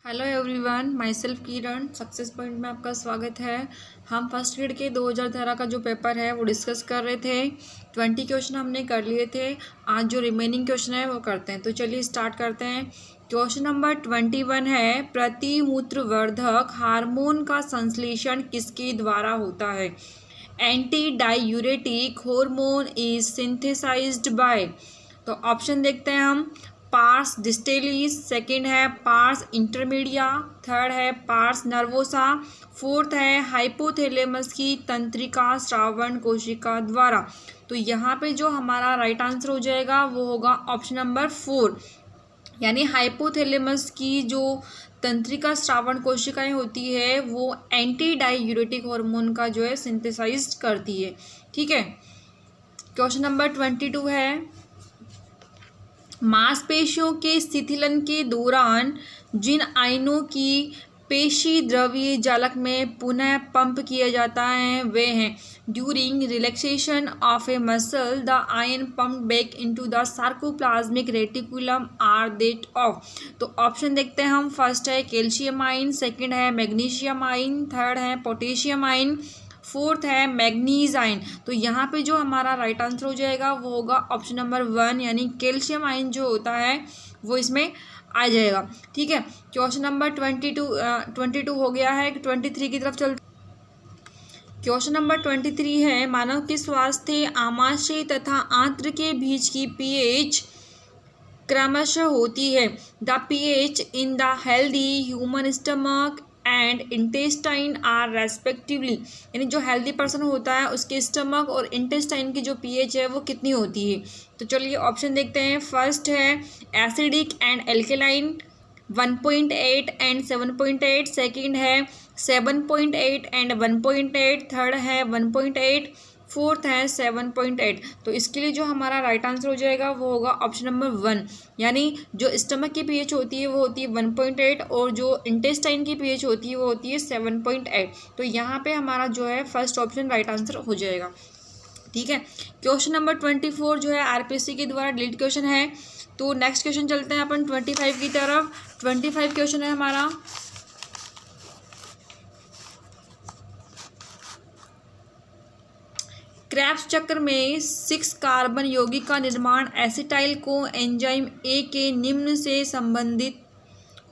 Hello everyone, my self Kiran. Success point में आपका स्वागत है। हम फर्स्ट ग्रेड के 2018 का जो पेपर है वो डिस्कस कर रहे थे। 20 क्वेश्चन हमने कर लिए थे। आज जो रिमेनिंग क्वेश्चन है वो करते हैं। तो चलिए स्टार्ट करते हैं। क्वेश्चन नंबर 21 है, प्रतिमूत्रवर्धक हार्मोन का संश्लेषण किसके द्वारा होता है? Anti diuretic hormone is synthesised by. तो ऑप्शन देखते हैं हम। पार्स डिस्टेलिस, सेकंड है पार्स इंटरमीडिया, थर्ड है पार्स नर्वोसा, फोर्थ है हाइपोथैलेमस की तंत्रिका श्रावण कोशिका द्वारा। तो यहाँ पे जो हमारा राइट आंसर हो जाएगा वो होगा ऑप्शन नंबर 4, यानी हाइपोथैलेमस की जो तंत्रिका श्रावण कोशिकाएं होती है वो एंटी डाययूरेटिक हार्मोन का जो है सिंथेसाइज करती है। ठीक है। क्वेश्चन नंबर 22 है, मांसपेशियों के शिथिलन के दौरान जिन आयनों की पेशी द्रव्य जालक में पुनः पंप किया जाता है वे हैं। During relaxation of a muscle the ion pump back into the sarcoplasmic reticulum are that of. तो ऑप्शन देखते हैं हम। फर्स्ट है कैल्शियम आयन, सेकंड है मैग्नीशियम आयन, थर्ड है पोटेशियम आयन, फोर्थ है मैग्नीज आयन। तो यहाँ पे जो हमारा राइट आंसर हो जाएगा वो होगा ऑप्शन नंबर 1, यानी कैल्शियम आयन जो होता है वो इसमें आ जाएगा। ठीक है। क्वेश्चन नंबर 22 हो गया है। 23 की तरफ चलते। क्वेश्चन नंबर 23 है, मानव के स्वास्थ्य आमाशय तथा आंत्र के बीच की पीएच क्रमशः होती है। The pH in the healthy human stomach and intestine are respectively, यानी जो हेल्दी पर्सन होता है उसके स्टमक और इंटेस्टाइन की जो पीएच है वो कितनी होती है। तो चलिए ऑप्शन देखते हैं। फर्स्ट है acidic and alkaline 1.8 and 7.8, second है 7.8 एंड 1.8, थर्ड है 1.8, फोर्थ है 7.8। तो इसके लिए जो हमारा राइट आंसर हो जाएगा वो होगा ऑप्शन नंबर 1, यानी जो स्टमक की पीएच होती है वो होती है 1.8 और जो इंटेस्टाइन की पीएच होती है वो होती है 7.8। तो यहाँ पे हमारा जो है फर्स्ट ऑप्शन राइट आंसर हो जाएगा। ठीक है। क्वेश्चन नंबर 24 जो है आरपीएससी के द्वारा डिलीट क्वेश्चन है। तो नेक्स्ट क्वेश्चन चलते हैं अपन 25 की तरफ। 25 क्वेश्चन है हमारा, क्रेब्स चक्र में 6 कार्बन यौगिक का निर्माण एसिटाइल को एंजाइम ए के निम्न से संबंधित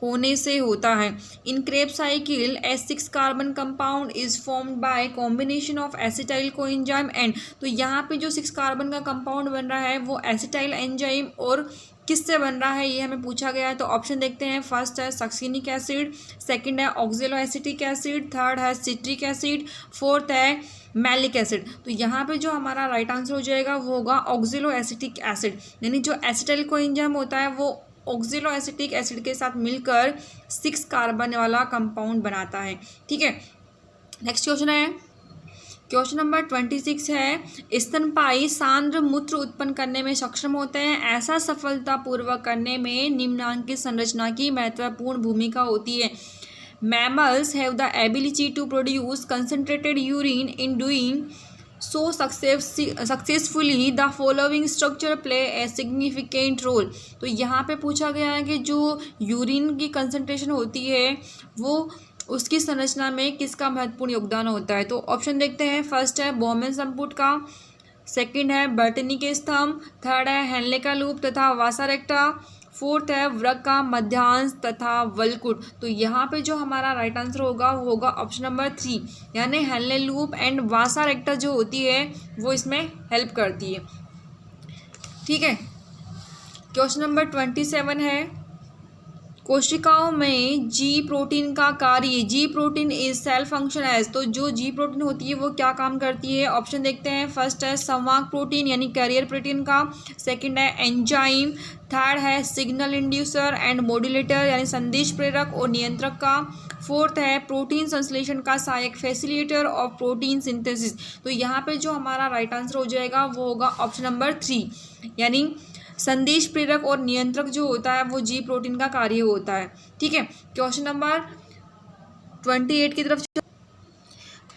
होने से होता है। In Krebs cycle a 6 carbon compound is formed by combination of acetyl coenzyme and. तो यहाँ पे जो 6 कार्बन का कंपाउंड बन रहा है वो एसिटाइल एंजाइम और किससे बन रहा है ये हमें पूछा गया है। तो ऑप्शन देखते हैं। फर्स्ट है सक्सिनिक एसिड, सेकंड है ऑक्जेलो एसिटिक एसिड, थर्ड है सिट्रिक एसिड, फोर्थ है मैलिक एसिड। तो यहाँ पे जो हमारा राइट आंसर हो जाएगा वो होगा ऑक्जेलो एसिटिक एसिड, यानी जो एसिटाइल कोएंजाइम होता है वो ऑक्जेलो एसिटिक एसिड के साथ मिलकर 6 कार्बन वाला कंपाउंड बनाता है। ठीक है। नेक्स्ट क्वेश्चन है, क्वेश्चन नंबर 26 है, स्तनपायी सांद्र मूत्र उत्पन्न करने में सक्षम होते हैं। ऐसा सफलतापूर्वक करने में निम्नांकित संरचना की महत्वपूर्ण भूमिका होती है। Mammals have the ability to produce concentrated urine. In doing so successfully, the following structure play a significant role. तो यहाँ पे पूछा गया है कि जो यूरिन की कंसंट्रेशन होती है वो उसकी संरचना में किसका महत्वपूर्ण योगदान होता है। तो ऑप्शन देखते हैं। फर्स्ट है बोमेन संपुट का, सेकंड है बर्टनी के स्तंभ, थर्ड है हेनले का लूप तथा वासा रेक्टा, फोर्थ है वृक्क का मध्यांश तथा वल्कुट। तो यहाँ पे जो हमारा राइट आंसर होगा वो होगा ऑप्शन नंबर 3, यानी हेनले लूप एंड वासा रेक्टा जो होती है वो इसमें हेल्प करती है। ठीक है। क्वेश्चन नंबर 27 है, कोशिकाओं में जी प्रोटीन का कार्य। G protein is cell function as. तो जो जी प्रोटीन होती है वो क्या काम करती है। ऑप्शन देखते हैं। फर्स्ट है संवाहक प्रोटीन यानी कैरियर प्रोटीन का, सेकंड है एंजाइम, थर्ड है सिग्नल इंड्यूसर एंड मॉड्यूलेटर यानी संदेश प्रेरक और नियंत्रक का, फोर्थ है प्रोटीन संश्लेषण का सहायक फैसिलिटेटर ऑफ प्रोटीन सिंथेसिस। तो यहाँ पे जो हमारा राइट आंसर हो जाएगा वो होगा ऑप्शन नंबर 3, यानी संदेश प्रेरक और नियंत्रक जो होता है वो जी प्रोटीन का कार्य होता है। ठीक है। क्वेश्चन नंबर 28 की तरफ।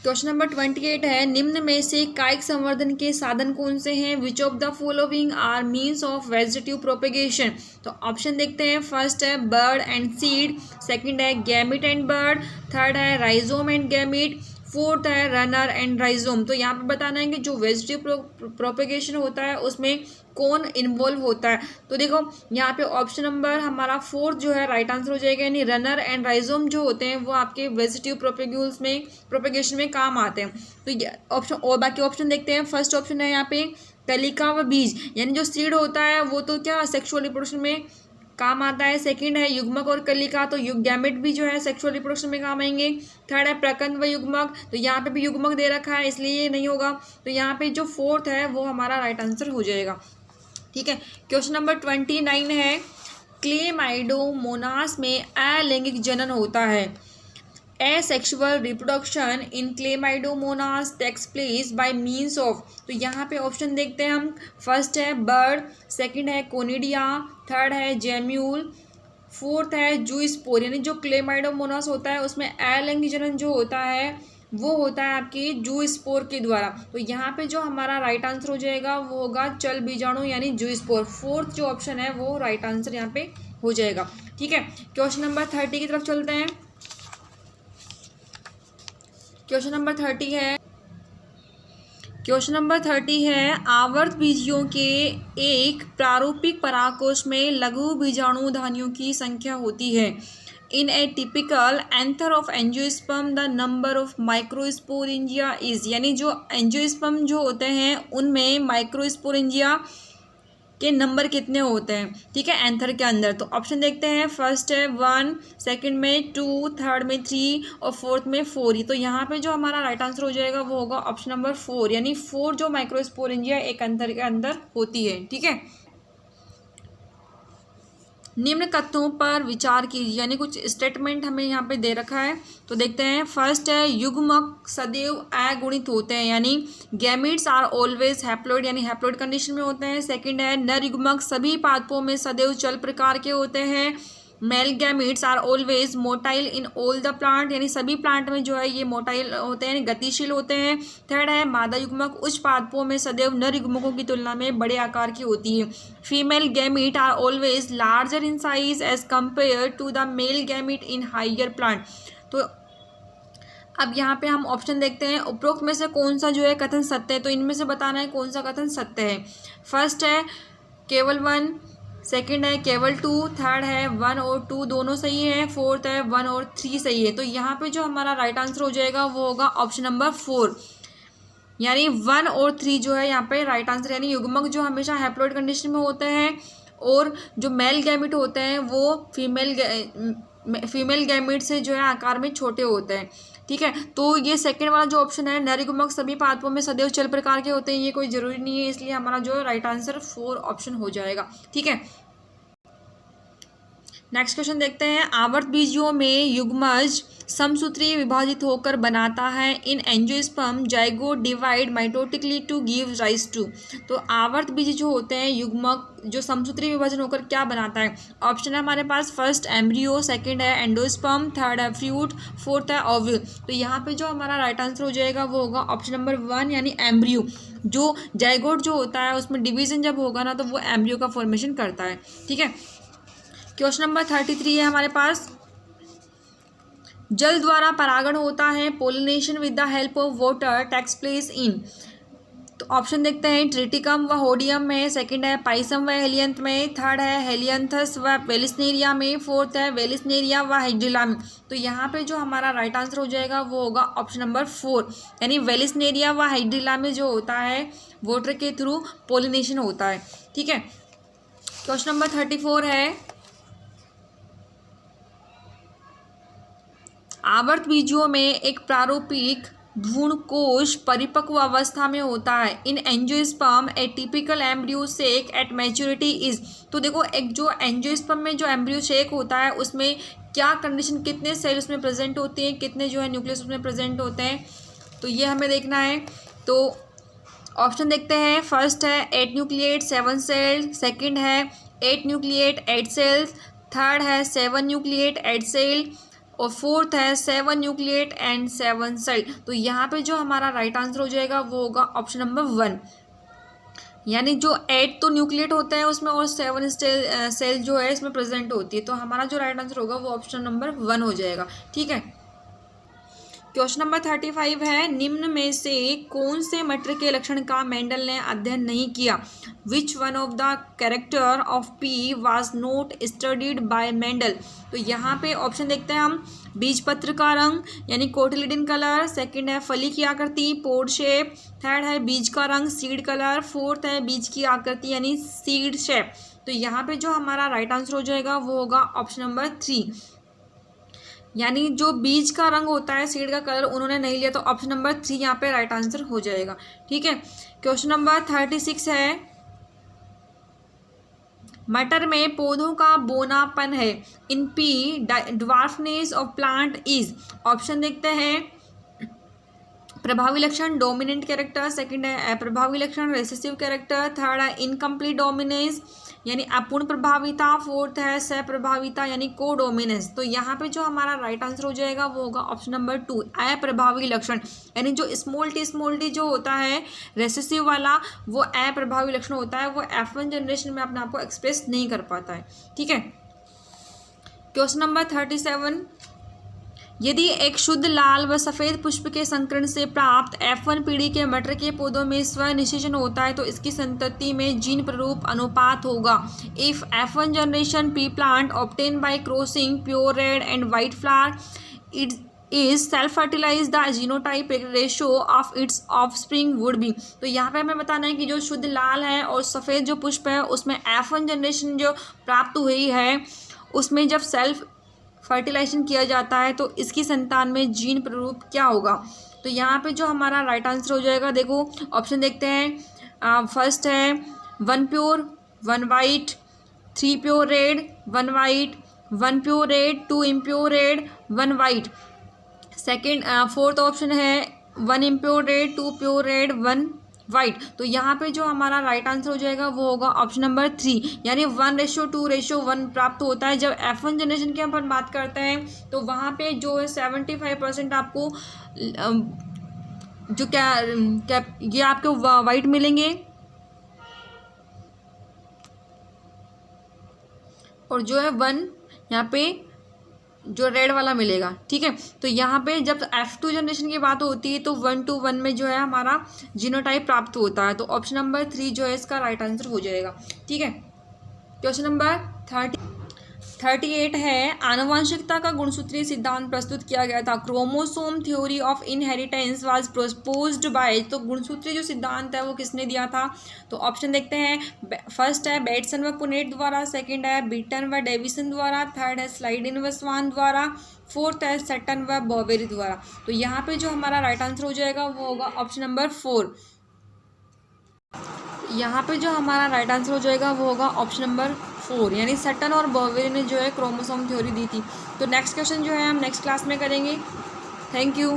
क्वेश्चन नंबर 28 है, निम्न में से कायिक संवर्धन के साधन कौन से हैं? Which of the following are means of vegetative propagation? तो ऑप्शन देखते हैं। फर्स्ट है बर्ड एंड सीड, सेकंड है गैमिट एंड बर्ड, थर्ड है राइजोम एंड गैमिट, फोर्थ है रनर एंड राइजोम। तो यहाँ पे बताना है कि जो वेजिटेटिव प्रोपेगेशन होता है उसमें कौन इन्वॉल्व होता है। तो देखो यहाँ पे ऑप्शन नंबर हमारा फोर्थ जो है राइट आंसर हो जाएगा, यानी रनर एंड राइजोम जो होते हैं वो आपके वेजिटेटिव प्रोपेगेशन में काम आते हैं। तो ये ऑप्शन और बाकी ऑप्शन देखते हैं। फर्स्ट ऑप्शन है यहाँ पे कलिका व बीज, यानी जो सीड होता है वो तो क्या सेक्सुअल रिप्रोडक्शन में काम आता है। सेकंड है युग्मक और कलिका, तो गैमेट भी जो है सेक्सुअल रिप्रोडक्शन में काम आएंगे। थर्ड है प्रकंद व युग्मक, तो यहाँ पे भी युग्मक दे रखा है इसलिए ये नहीं होगा। तो यहाँ पे जो फोर्थ है वो हमारा राइट आंसर हो जाएगा। ठीक है, क्वेश्चन नंबर 29 है, क्लेमाइडोमोनास में अलैंगिक जनन होता है। Asexual reproduction in Chlamydomonas takes place by means of. तो यहाँ पे ऑप्शन देखते हैं हम। फर्स्ट है बर्ड, सेकंड है कोनिडिया, थर्ड है जेम्यूल, फोर्थ है जूस्पोर। यानी जो क्लेमाइडोमोनास होता है उसमें अलैंगिक जनन जो होता है वो होता है आपकी जूस्पोर के द्वारा। तो यहाँ पे जो हमारा राइट आंसर हो जाएगा वो होगा चल बीजाणु यानी जूस्पोर। फोर्थ जो ऑप्शन है वो राइट आंसर यहाँ पे हो जाएगा। ठीक है, क्वेश्चन नंबर 30 की तरफ चलते हैं। क्वेश्चन नंबर 30 है, आवर्त बीजियों के एक प्रारूपिक परागकोश में लघु बीजाणुधानियों की संख्या होती है। In a typical anther of angiosperm the number of microsporangia is, यानी जो एंजियोस्पर्म जो होते हैं उनमें माइक्रोस्पोरेंजिया के नंबर कितने होते हैं। ठीक है, एंथर के अंदर। तो ऑप्शन देखते हैं। फर्स्ट है 1, सेकंड में 2, थर्ड में 3 और फोर्थ में 4 ही। तो यहाँ पे जो हमारा राइट आंसर हो जाएगा वो होगा ऑप्शन नंबर 4, यानी 4 जो माइक्रोस्पोरेंजिया एक एंथर के अंदर होती है। ठीक है, निम्न कथनों पर विचार कीजिए, यानी कुछ स्टेटमेंट हमें यहाँ पे दे रखा है। तो देखते हैं। फर्स्ट है युग्मक सदैव अगुणित होते हैं, यानी गैमीट्स आर ऑलवेज हैप्लॉइड, यानी हैप्लॉइड कंडीशन में होते हैं। सेकंड है नर युग्मक सभी पादपों में सदैव चल प्रकार के होते हैं। Male gametes are always motile in all the plant, यानी सभी प्लांट में जो है ये मोटाइल होते हैं, गतिशील होते हैं। थर्ड है मादा युग्मक उच्च पादपों में सदैव नर युग्मकों की तुलना में बड़े आकार की होती है। Female gamete are always larger in size as compare to the male gamete in higher plant. तो अब यहाँ पे हम ऑप्शन देखते हैं, उपरोक्त में से कौन सा जो है कथन सत्य है। तो इनमें से बताना है कौन सा कथन सत्य है। फर्स्ट है केवल 1, सेकंड है केवल 2, थर्ड है 1 और 2 दोनों सही है, फोर्थ है 1 और 3 सही है। तो यहाँ पे जो हमारा राइट आंसर हो जाएगा वो होगा ऑप्शन नंबर 4, यानी 1 और 3 जो है यहाँ पे राइट आंसर। यानी युग्मक जो हमेशा हैप्लॉइड कंडीशन में होते हैं और जो मेल गैमिट होते हैं वो फीमेल गैमिट से जो है आकार में छोटे होते हैं। ठीक है, तो ये सेकंड वाला जो ऑप्शन है नर युग्मक सभी पादपों में सदैव चल प्रकार के होते हैं, ये कोई जरूरी नहीं है, इसलिए हमारा जो राइट आंसर 4 ऑप्शन हो जाएगा। ठीक है, नेक्स्ट क्वेश्चन देखते हैं। आवर्त बीजियों में युग्मज समसूत्री विभाजित होकर बनाता है। In angiosperm zygote divide mitotically to give rise to. तो आवर्त बीज जो होते हैं युग्मक जो समसूत्री विभाजन होकर क्या बनाता है। ऑप्शन है हमारे पास। फर्स्ट एम्ब्रियो, सेकंड है एंडोस्पर्म, थर्ड है फ्रूट, फोर्थ है ओव्यूल। तो यहाँ पे जो हमारा राइट आंसर हो जाएगा वो होगा ऑप्शन नंबर 1, यानी एम्ब्रियो। जो जाइगोट जो होता है उसमें डिवीजन जब होगा ना तो वो एम्ब्रियो का फॉर्मेशन करता है। ठीक है, क्वेश्चन नंबर 33 है हमारे पास। जल द्वारा परागण होता है। Pollination with the help of water takes place in. तो ऑप्शन देखते हैं। ट्रिटिकम व होडियम में, सेकंड है पाइसम व हेलियंथ में, थर्ड है हेलियंथस व वेलिस्नेरिया में, फोर्थ है वेलिस्नेरिया व हाइड्रिला में। तो यहाँ पे जो हमारा राइट आंसर हो जाएगा वो होगा ऑप्शन नंबर 4, यानी वेलिस्नेरिया व हाइड्रिला में जो होता है वाटर के थ्रू पोलिनेशन होता है। ठीक है, क्वेश्चन नंबर 34 है। आवर्त बीजियों में एक प्रारूपिक भ्रूणकोश परिपक्व अवस्था में होता है। In angiosperm A typical embryo shake at maturity is. तो देखो एक जो एंजियोस्पर्म में जो एम्ब्रियो शेक होता है उसमें क्या कंडीशन, कितने सेल उसमें प्रेजेंट होते हैं, कितने जो है न्यूक्लियस उसमें प्रेजेंट होते हैं, तो ये हमें देखना है। तो ऑप्शन देखते हैं। फर्स्ट है 8 न्यूक्लिएट 7 सेल, सेकंड है 8 न्यूक्लिएट 8 सेल्स, थर्ड है 7 न्यूक्लिएट 8 सेल और फोर्थ है 7 न्यूक्लिएट एंड 7 सेल। तो यहाँ पे जो हमारा राइट आंसर हो जाएगा वो होगा ऑप्शन नंबर 1, यानी जो 8 तो न्यूक्लिएट होता है उसमें और 7 सेल जो है इसमें प्रेजेंट होती है। तो हमारा जो राइट आंसर होगा वो ऑप्शन नंबर 1 हो जाएगा। ठीक है, क्वेश्चन नंबर 35 है, निम्न में से कौन से मटर के लक्षण का मेंडल ने अध्ययन नहीं किया? Which one of the character of P was not studied by Mendel? तो यहाँ पे ऑप्शन देखते हैं हम, बीज पत्र का रंग यानी कोटिलिडन कलर, सेकंड है फली की आकृति पोड शेप, थर्ड है बीज का रंग सीड कलर, फोर्थ है बीज की आकृति यानी सीड शेप। तो यहाँ पे जो हमारा राइट आंसर हो जाएगा वो होगा ऑप्शन नंबर 3, यानी जो बीज का रंग होता है सीड का कलर उन्होंने नहीं लिया। तो ऑप्शन नंबर 3 यहाँ पे राइट आंसर हो जाएगा। ठीक है, क्वेश्चन नंबर 36 है, मटर में पौधों का बोनापन है in pea dwarfness of plant is. Option देखते हैं, प्रभावी लक्षण डोमिनेंट कैरेक्टर, सेकंड है अप्रभावी लक्षण रिसेसिव कैरेक्टर, थर्ड है इनकम्प्लीट डोमिनेंस यानी अपूर्ण प्रभाविता, फोर्थ है सप्रभाविता यानी को डोमिनेंस। तो यहाँ पे जो हमारा राइट आंसर हो जाएगा वो होगा ऑप्शन नंबर 2 अप्रभावी लक्षण, यानी जो स्मॉल टी जो होता है रेसेसिव वाला वो अप्रभावी लक्षण होता है, वो F1 जनरेशन में अपने आप को एक्सप्रेस नहीं कर पाता है। ठीक है, क्वेश्चन नंबर 37, यदि एक शुद्ध लाल व सफ़ेद पुष्प के संकरण से प्राप्त F1 पीढ़ी के मटर के पौधों में स्वनिषेचन होता है तो इसकी संतति में जीन प्ररूप अनुपात होगा। If F1 generation pea plant obtain by crossing pure red and white flower it is self fertilise the genotype ratio of its offspring would be. तो यहाँ पे हमें बताना है कि जो शुद्ध लाल है और सफ़ेद जो पुष्प है उसमें F1 जनरेशन जो प्राप्त हुई है उसमें जब सेल्फ फर्टिलाइजेशन किया जाता है तो इसकी संतान में जीन प्ररूप क्या होगा? तो यहाँ पे जो हमारा राइट आंसर हो जाएगा, देखो ऑप्शन देखते हैं, फर्स्ट है 1 pure 1 white, 3 pure red 1 white, 1 pure red 2 impure red 1 white, second fourth option है 1 impure red 2 pure red 1 white. तो यहाँ पे जो हमारा राइट आंसर हो जाएगा वो होगा ऑप्शन नंबर 3, यानी 1:2:1 प्राप्त होता है। जब F1 जनरेशन की अपन बात करते हैं तो वहाँ पे जो है 75% आपको जो क्या ये आपको वाइट मिलेंगे और जो है 1 यहाँ पे जो रेड वाला मिलेगा। ठीक है, तो यहाँ पे जब F2 जनरेशन की बात होती है तो 1:1 में जो है हमारा जीनोटाइप प्राप्त होता है। तो ऑप्शन नंबर 3 जो है इसका राइट आंसर हो जाएगा। ठीक है, क्वेश्चन नंबर 38 है, आनुवंशिकता का गुणसूत्रीय सिद्धांत प्रस्तुत किया गया था। Chromosome theory of inheritance was proposed by. तो गुणसूत्रीय जो सिद्धांत है वो किसने दिया था? तो ऑप्शन देखते हैं, फर्स्ट है बेटसन व पुनेट द्वारा, सेकंड है बीटन व डेविसन द्वारा, थर्ड है स्लाइडिन व स्वान द्वारा, फोर्थ है सटन व बॉवेरी द्वारा। तो यहाँ पे जो हमारा राइट आंसर हो जाएगा वो होगा ऑप्शन नंबर 4। यहाँ पे जो हमारा राइट आंसर हो जाएगा वो होगा ऑप्शन नंबर 4, यानी सटन और बॉवेरी ने जो है क्रोमोसोम थ्योरी दी थी। तो नेक्स्ट क्वेश्चन जो है हम नेक्स्ट क्लास में करेंगे। Thank you.